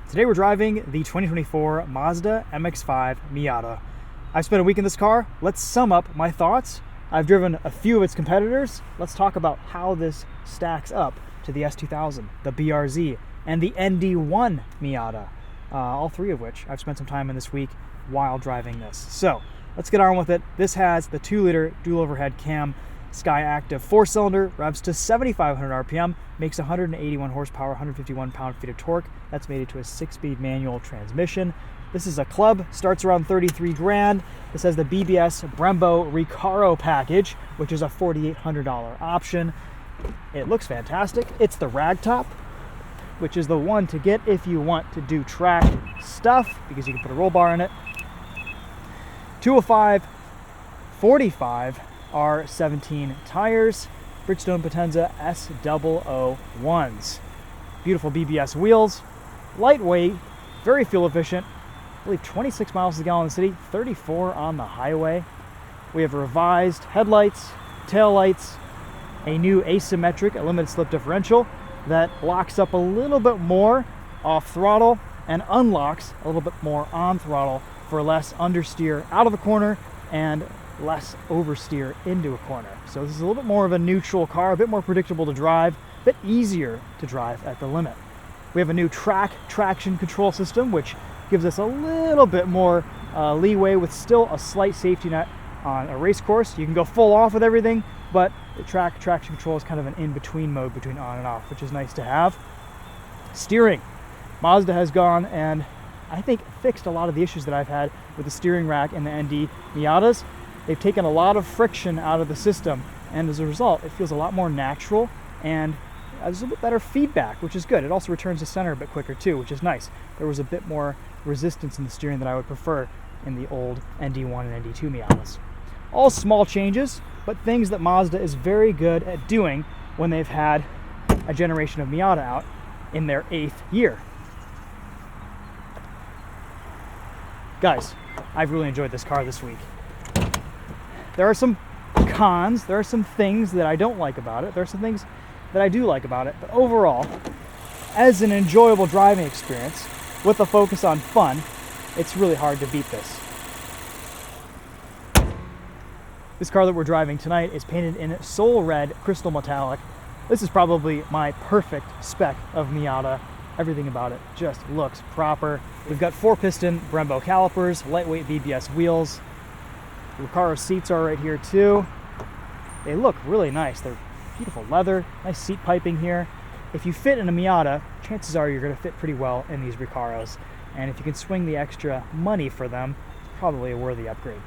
Today we're driving the 2024 Mazda MX-5 Miata. I've spent a week in this car. Let's sum up my thoughts. I've driven a few of its competitors. Let's talk about how this stacks up to the S2000, the BRZ, and the ND1 Miata, all three of which I've spent some time in this week while driving this. So let's get on with it. This has the 2-liter dual overhead cam Sky Active 4-cylinder, revs to 7,500 RPM, makes 181 horsepower, 151 pound-feet of torque. That's mated to a 6-speed manual transmission. This is a club, starts around 33 grand. This has the BBS Brembo Recaro package, which is a $4,800 option. It looks fantastic. It's the ragtop, which is the one to get if you want to do track stuff, because you can put a roll bar in it. 205, 45 R17 tires, Bridgestone Potenza S001s. Beautiful BBS wheels, lightweight, very fuel efficient. I believe 26 miles a gallon in the city, 34 on the highway. We have revised headlights, taillights, a new asymmetric, a limited slip differential that locks up a little bit more off throttle and unlocks a little bit more on throttle for less understeer out of a corner and less oversteer into a corner. So this is a little bit more of a neutral car, a bit more predictable to drive, a bit easier to drive at the limit. We have a new traction control system, which gives us a little bit more leeway with still a slight safety net on a race course. You can go full off with everything, but the traction control is kind of an in-between mode between on and off, which is nice to have. Steering. Mazda has gone and I think fixed a lot of the issues that I've had with the steering rack in the ND Miatas. They've taken a lot of friction out of the system, and as a result, it feels a lot more natural and there's a bit better feedback, which is good. It also returns to center a bit quicker too, which is nice. There was a bit more resistance in the steering that I would prefer in the old ND1 and ND2 Miatas. All small changes, but things that Mazda is very good at doing when they've had a generation of Miata out in their 8th year. Guys, I've really enjoyed this car this week. There are some cons, there are some things that I don't like about it, there are some things that I do like about it, but overall, as an enjoyable driving experience with a focus on fun, it's really hard to beat this. This car that we're driving tonight is painted in Soul Red Crystal Metallic. This is probably my perfect spec of Miata. Everything about it just looks proper. We've got 4-piston Brembo calipers, lightweight BBS wheels. The Recaro seats are right here too. They look really nice. They're beautiful leather, nice seat piping here. If you fit in a Miata, chances are you're going to fit pretty well in these Recaros. And if you can swing the extra money for them, it's probably a worthy upgrade.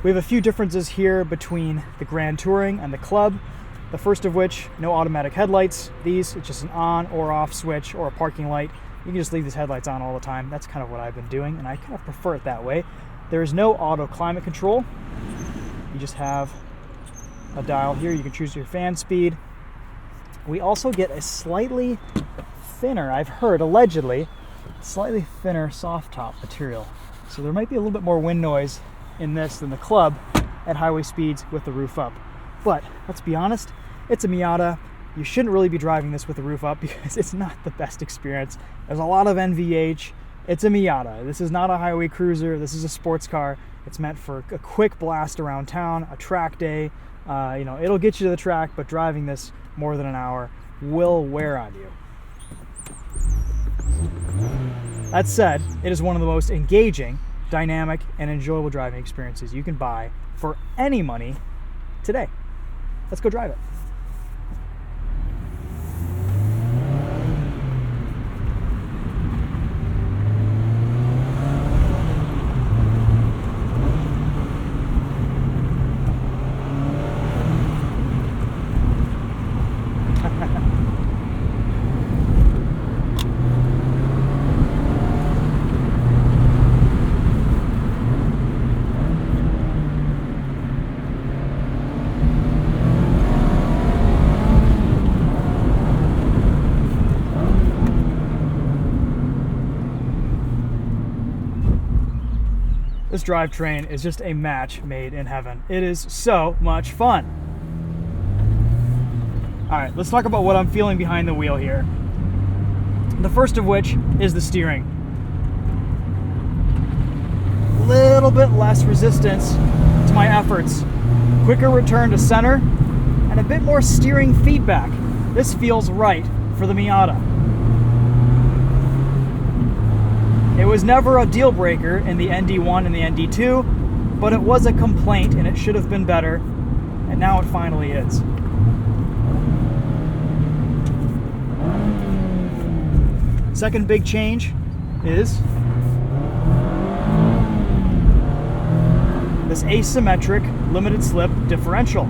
We have a few differences here between the Grand Touring and the Club. The first of which, no automatic headlights. These, it's just an on or off switch or a parking light. You can just leave these headlights on all the time. That's kind of what I've been doing, and I kind of prefer it that way. There is no auto climate control. You just have a dial here. You can choose your fan speed. We also get a slightly thinner, I've heard, allegedly, slightly thinner soft top material. So there might be a little bit more wind noise in this than the Club at highway speeds with the roof up. But let's be honest, it's a Miata. You shouldn't really be driving this with the roof up because it's not the best experience. There's a lot of NVH. It's a Miata. This is not a highway cruiser. This is a sports car. It's meant for a quick blast around town, a track day. It'll get you to the track, but driving this more than an hour will wear on you. That said, it is one of the most engaging, dynamic, and enjoyable driving experiences you can buy for any money today. Let's go drive it. This drivetrain is just a match made in heaven. It is so much fun. All right, let's talk about what I'm feeling behind the wheel here. The first of which is the steering. A little bit less resistance to my efforts. Quicker return to center and a bit more steering feedback. This feels right for the Miata. It was never a deal breaker in the ND1 and the ND2, but it was a complaint and it should have been better, and now it finally is. Second big change is this asymmetric limited slip differential.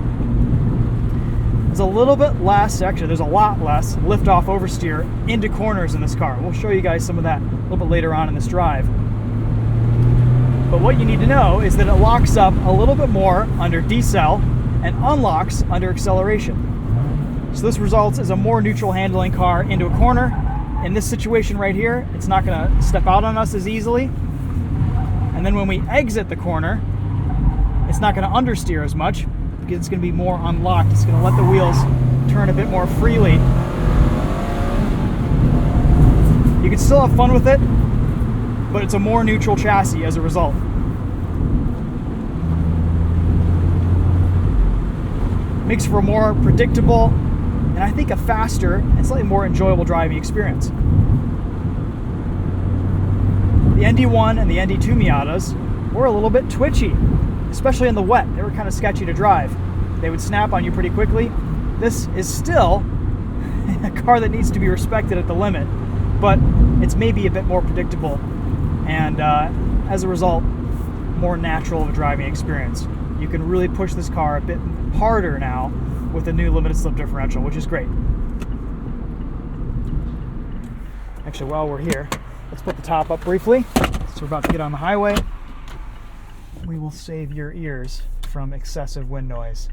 There's a little bit less, actually there's a lot less lift-off oversteer into corners in this car. We'll show you guys some of that a little bit later on in this drive. But what you need to know is that it locks up a little bit more under decel and unlocks under acceleration. So this results as a more neutral handling car into a corner. In this situation right here, it's not going to step out on us as easily. And then when we exit the corner, it's not going to understeer as much because it's going to be more unlocked. It's going to let the wheels turn a bit more freely. You can still have fun with it, but it's a more neutral chassis as a result. Makes for a more predictable and I think a faster and slightly more enjoyable driving experience. The ND1 and the ND2 Miatas were a little bit twitchy, especially in the wet. They were kind of sketchy to drive. They would snap on you pretty quickly. This is still a car that needs to be respected at the limit, but it's maybe a bit more predictable and as a result, more natural of a driving experience. You can really push this car a bit harder now with the new limited slip differential, which is great. Actually, while we're here, let's put the top up briefly. So we're about to get on the highway. We will save your ears from excessive wind noise.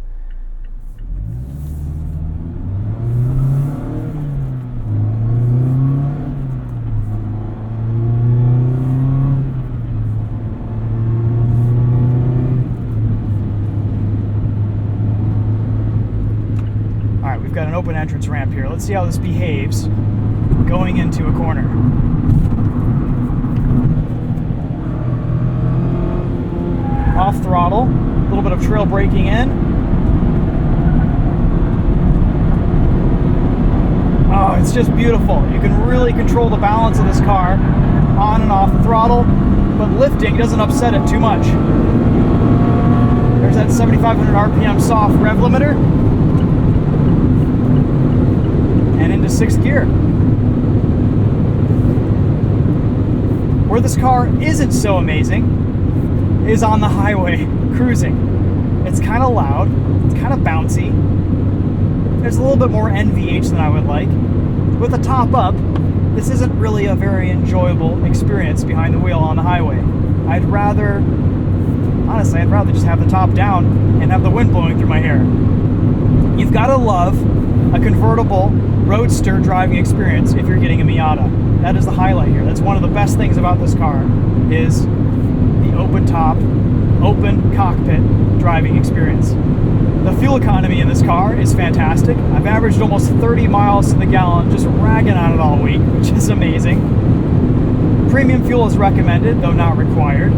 Got an open entrance ramp here. Let's see how this behaves going into a corner. Off throttle, a little bit of trail braking in. Oh, it's just beautiful. You can really control the balance of this car on and off the throttle, but lifting doesn't upset it too much. There's that 7,500 RPM soft rev limiter. And into sixth gear. Where this car isn't so amazing is on the highway cruising. It's kind of loud, it's kind of bouncy. There's a little bit more NVH than I would like. With the top up, this isn't really a very enjoyable experience behind the wheel on the highway. Honestly, I'd rather just have the top down and have the wind blowing through my hair. You've got to love a convertible roadster driving experience if you're getting a Miata. That is the highlight here. That's one of the best things about this car is the open top, open cockpit driving experience. The fuel economy in this car is fantastic. I've averaged almost 30 miles to the gallon just ragging on it all week, which is amazing. Premium fuel is recommended, though not required.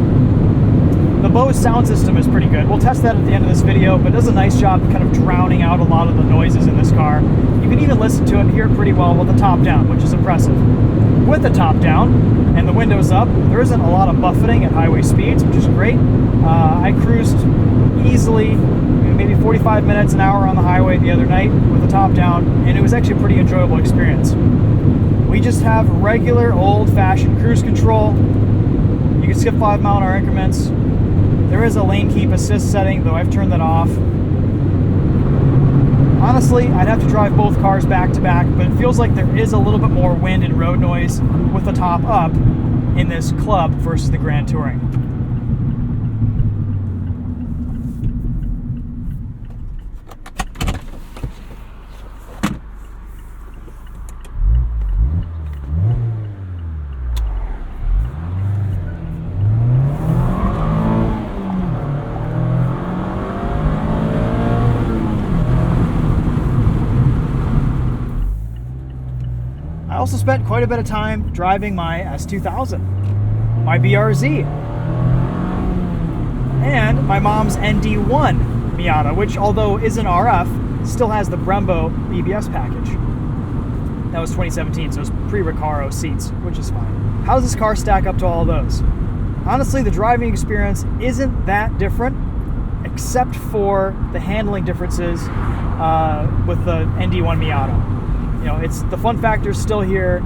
The Bose sound system is pretty good. We'll test that at the end of this video, but it does a nice job of kind of drowning out a lot of the noises in this car. You can even listen to it and hear it pretty well with the top down, which is impressive. With the top down and the windows up, there isn't a lot of buffeting at highway speeds, which is great. I cruised easily, maybe 45 minutes, an hour on the highway the other night with the top down, and it was actually a pretty enjoyable experience. We just have regular old-fashioned cruise control. You can skip 5-mile-an-hour increments. There is a lane keep assist setting, though I've turned that off. Honestly, I'd have to drive both cars back to back, but it feels like there is a little bit more wind and road noise with the top up in this Club versus the Grand Touring. also spent quite a bit of time driving my S2000, my BRZ, and my mom's ND1 Miata, which although isn't RF, still has the Brembo BBS package. That was 2017, so it was pre-Recaro seats, which is fine. How does this car stack up to all those? Honestly, the driving experience isn't that different, except for the handling differences with the ND1 Miata. You know, it's the fun factor is still here.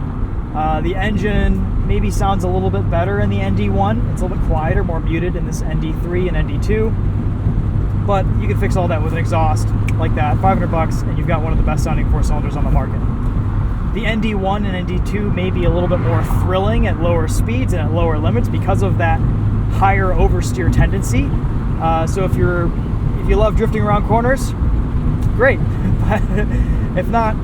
The engine maybe sounds a little bit better in the ND1. It's a little bit quieter, more muted in this ND3 and ND2. But you can fix all that with an exhaust like that, $500, and you've got one of the best sounding 4-cylinders on the market. The ND1 and ND2 may be a little bit more thrilling at lower speeds and at lower limits because of that higher oversteer tendency. So if you love drifting around corners, great. But if not,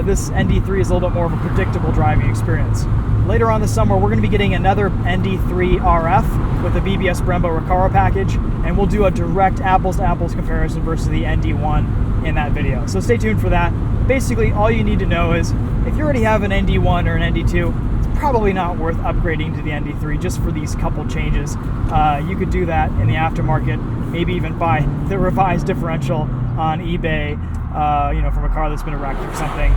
this ND3 is a little bit more of a predictable driving experience. Later on this summer, we're going to be getting another ND3 RF with the BBS Brembo Recaro package, and we'll do a direct apples-to-apples comparison versus the ND1 in that video. So stay tuned for that. Basically, all you need to know is if you already have an ND1 or an ND2, it's probably not worth upgrading to the ND3 just for these couple changes. You could do that in the aftermarket, maybe even buy the revised differential on eBay, you know, from a car that's been wrecked or something.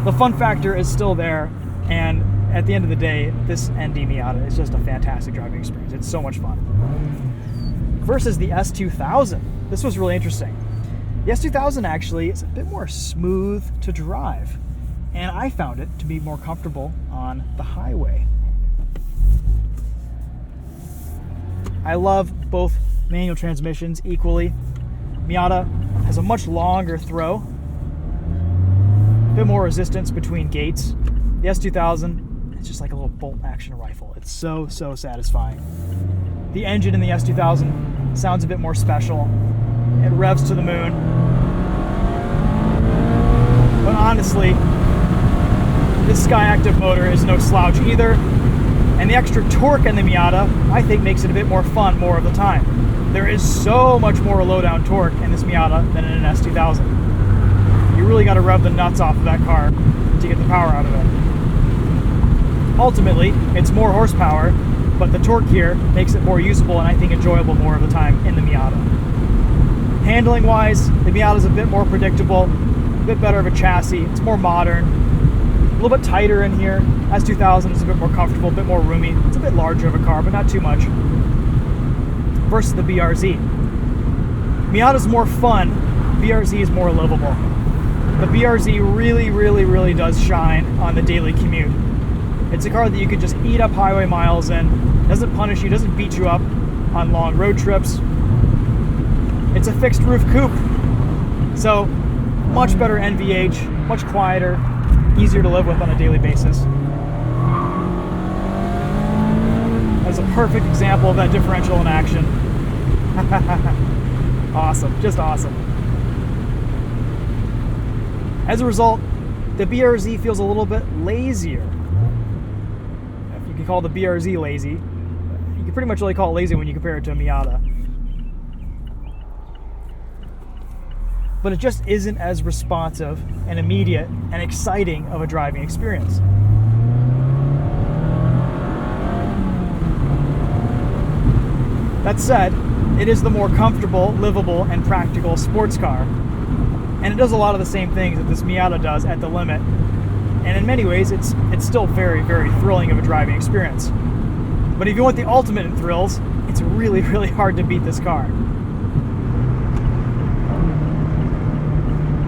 The fun factor is still there, and at the end of the day, this ND Miata is just a fantastic driving experience. It's so much fun. Versus the S2000, this was really interesting. The S2000 actually is a bit more smooth to drive, and I found it to be more comfortable on the highway. I love both manual transmissions equally. Miata has a much longer throw, a bit more resistance between gates. The S2000, it's just like a little bolt action rifle. It's so satisfying. The engine in the S2000 sounds a bit more special. It revs to the moon. But honestly, this Skyactiv motor is no slouch either. And the extra torque in the Miata, I think, makes it a bit more fun more of the time. There is so much more low-down torque in this Miata than in an S2000. You really got to rev the nuts off of that car to get the power out of it. Ultimately, it's more horsepower, but the torque here makes it more usable and I think enjoyable more of the time in the Miata. Handling-wise, the Miata is a bit more predictable, a bit better of a chassis. It's more modern, a little bit tighter in here. S2000 is a bit more comfortable, a bit more roomy. It's a bit larger of a car, but not too much. Versus the BRZ. Miata's more fun, BRZ is more livable. The BRZ really does shine on the daily commute. It's a car that you could just eat up highway miles in, doesn't punish you, doesn't beat you up on long road trips. It's a fixed roof coupe, so much better NVH, much quieter, easier to live with on a daily basis. That's a perfect example of that differential in action. Awesome, just awesome. As a result, the BRZ feels a little bit lazier. If you can call the BRZ lazy, you can pretty much only call it lazy when you compare it to a Miata. But it just isn't as responsive and immediate and exciting of a driving experience. That said, it is the more comfortable, livable, and practical sports car. And it does a lot of the same things that this Miata does at the limit. And in many ways, it's still very thrilling of a driving experience. But if you want the ultimate in thrills, it's really hard to beat this car.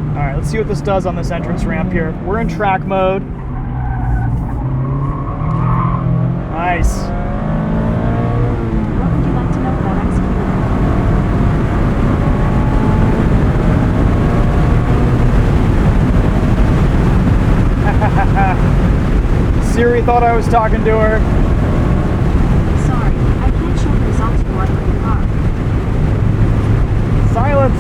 All right, let's see what this does on this entrance ramp here. We're in track mode. Nice. What would you like to know about executing? Siri thought I was talking to her. Sorry, I can't show the results for your car. Silence.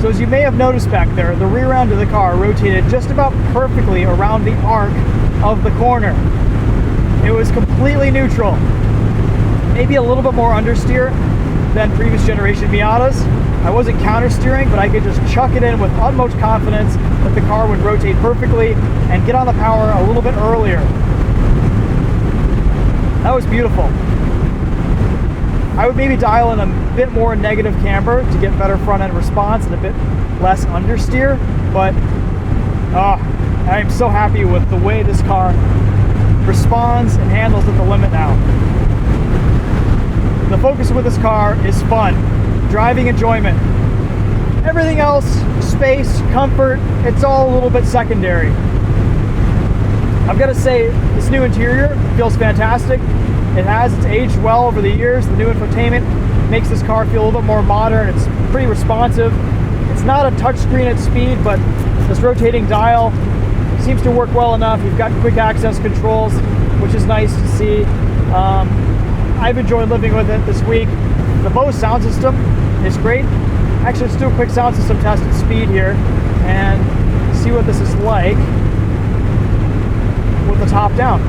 So as you may have noticed back there, the rear end of the car rotated just about perfectly around the arc of the corner. It was completely neutral. Maybe a little bit more understeer than previous generation Miatas. I wasn't counter steering, but I could just chuck it in with utmost confidence that the car would rotate perfectly and get on the power a little bit earlier. That was beautiful. I would maybe dial in a bit more negative camber to get better front end response and a bit less understeer, but I am so happy with the way this car responds and handles at the limit now. The focus with this car is fun, driving enjoyment. Everything else, space, comfort, it's all a little bit secondary. I've got to say, this new interior feels fantastic. It's aged well over the years. The new infotainment makes this car feel a little bit more modern. It's pretty responsive. It's not a touchscreen at speed, but this rotating dial seems to work well enough. You've got quick access controls, which is nice to see. I've enjoyed living with it this week. The Bose sound system is great. Actually, let's do a quick sound system test at speed here and see what this is like with the top down.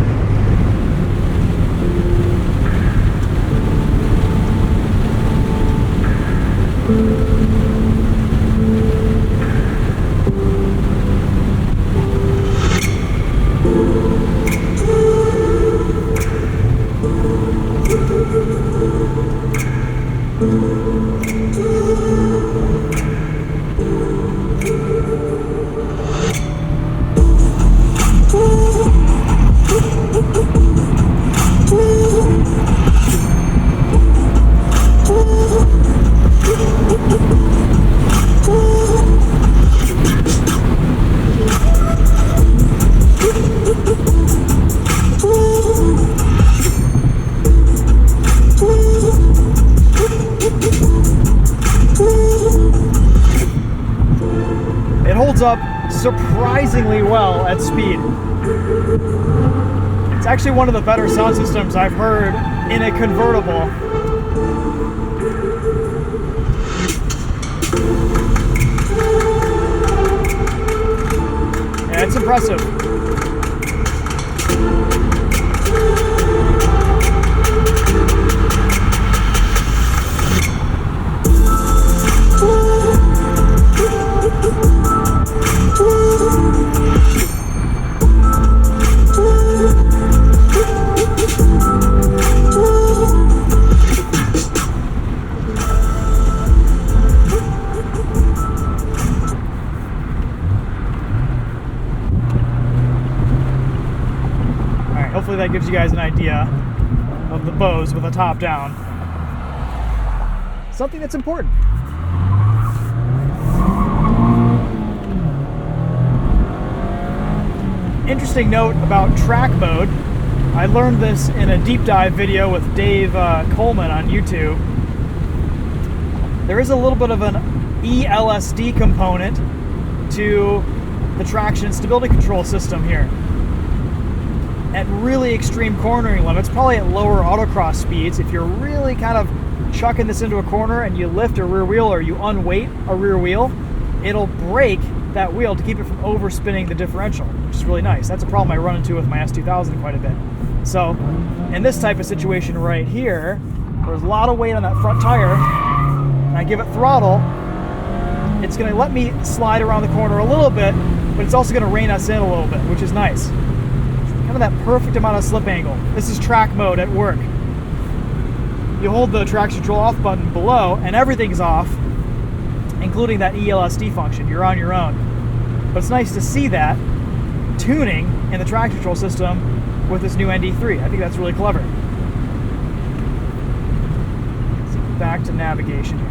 It holds up surprisingly well at speed. It's actually one of the better sound systems I've heard in a convertible. Yeah, it's impressive. Hopefully that gives you guys an idea of the Bose with a top down. Something that's important. Interesting note about track mode. I learned this in a deep dive video with Dave Coleman on YouTube. There is a little bit of an ELSD component to the traction stability control system here. At really extreme cornering limits, probably at lower autocross speeds, if you're really kind of chucking this into a corner and you lift a rear wheel or you unweight a rear wheel, it'll break that wheel to keep it from overspinning the differential, which is really nice. That's a problem I run into with my S2000 quite a bit. So in this type of situation right here, there's a lot of weight on that front tire, and I give it throttle, it's going to let me slide around the corner a little bit, but it's also going to rein us in a little bit, which is nice. Kind of that perfect amount of slip angle. This is track mode at work. You hold the traction control off button below and everything's off, including that ELSD function. You're on your own. But it's nice to see that tuning in the traction control system with this new ND3. I think that's really clever. Let's get back to navigation here.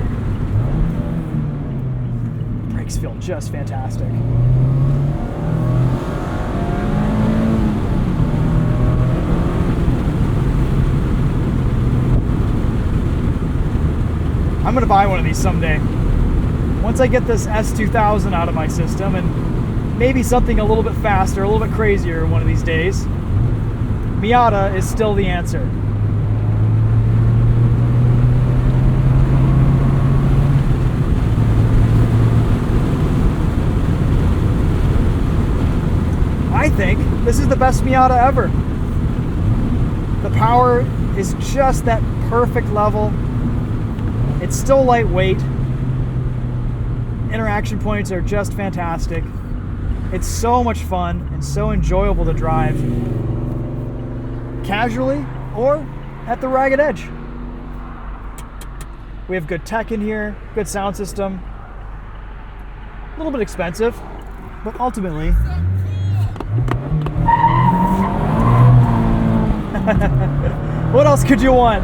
Brakes feel just fantastic. I'm going to buy one of these someday. Once I get this S2000 out of my system and maybe something a little bit faster, a little bit crazier one of these days, Miata is still the answer. I think this is the best Miata ever. The power is just that perfect level. It's still lightweight. Interaction points are just fantastic. It's so much fun and so enjoyable to drive casually or at the ragged edge. We have good tech in here, good sound system. A little bit expensive, but ultimately, what else could you want?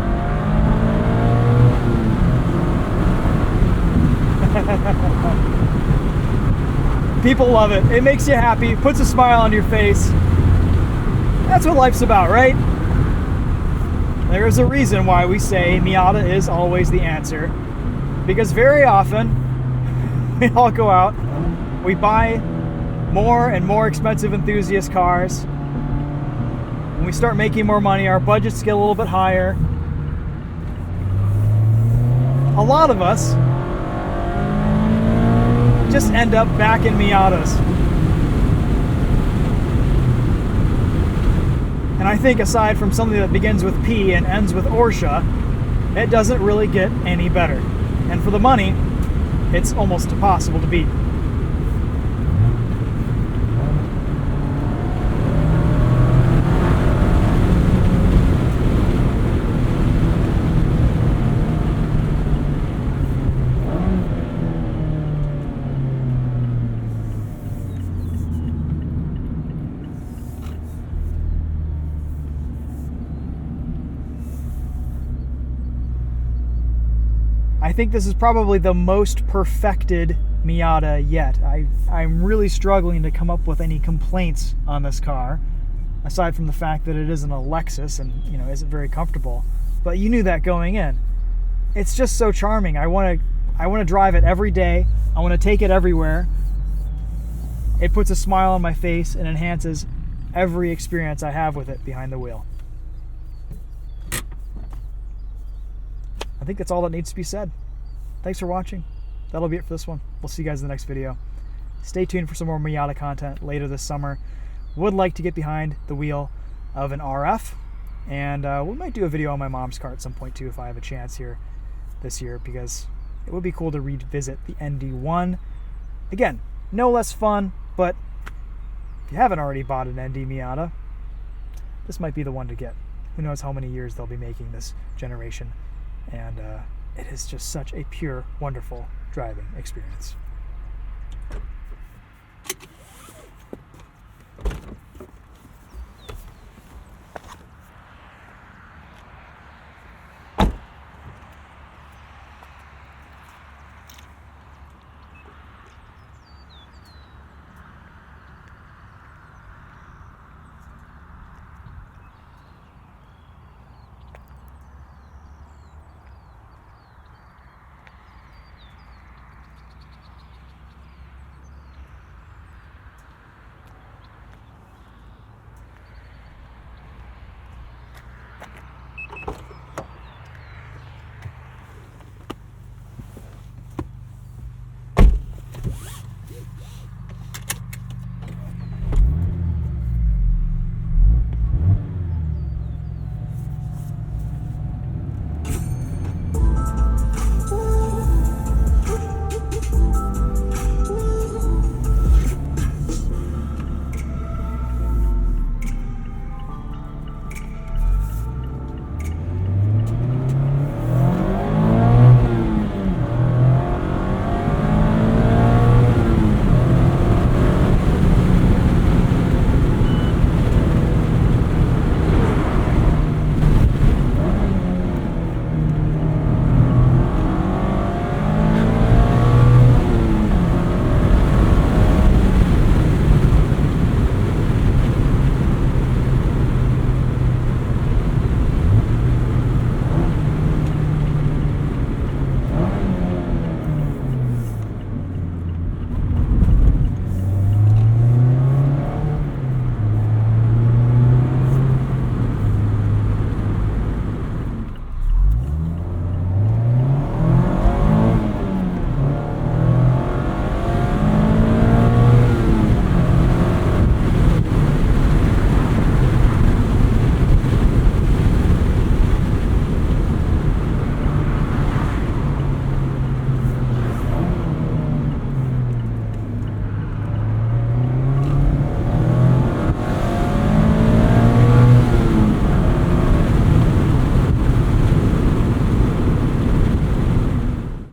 People love it. It makes you happy, puts a smile on your face. That's what life's about, right? There's a reason why we say Miata is always the answer. Because very often, we all go out, we buy more and more expensive enthusiast cars. When we start making more money, our budgets get a little bit higher. A lot of us just end up back in Miatas. And I think aside from something that begins with P and ends with Porsche, it doesn't really get any better. And for the money, it's almost impossible to beat. I think this is probably the most perfected Miata yet. I'm really struggling to come up with any complaints on this car, aside from the fact that it isn't a Lexus and, you know, isn't very comfortable. But you knew that going in. It's just so charming. I want to drive it every day. I want to take it everywhere. It puts a smile on my face and enhances every experience I have with it behind the wheel. I think that's all that needs to be said. Thanks for watching. That'll be it for this one. We'll see you guys in the next video. Stay tuned for some more Miata content later this summer. Would like to get behind the wheel of an RF, and we might do a video on my mom's car at some point too if I have a chance here this year, because it would be cool to revisit the ND1. Again, no less fun, but if you haven't already bought an ND Miata, this might be the one to get. Who knows how many years they'll be making this generation. And it is just such a pure, wonderful driving experience.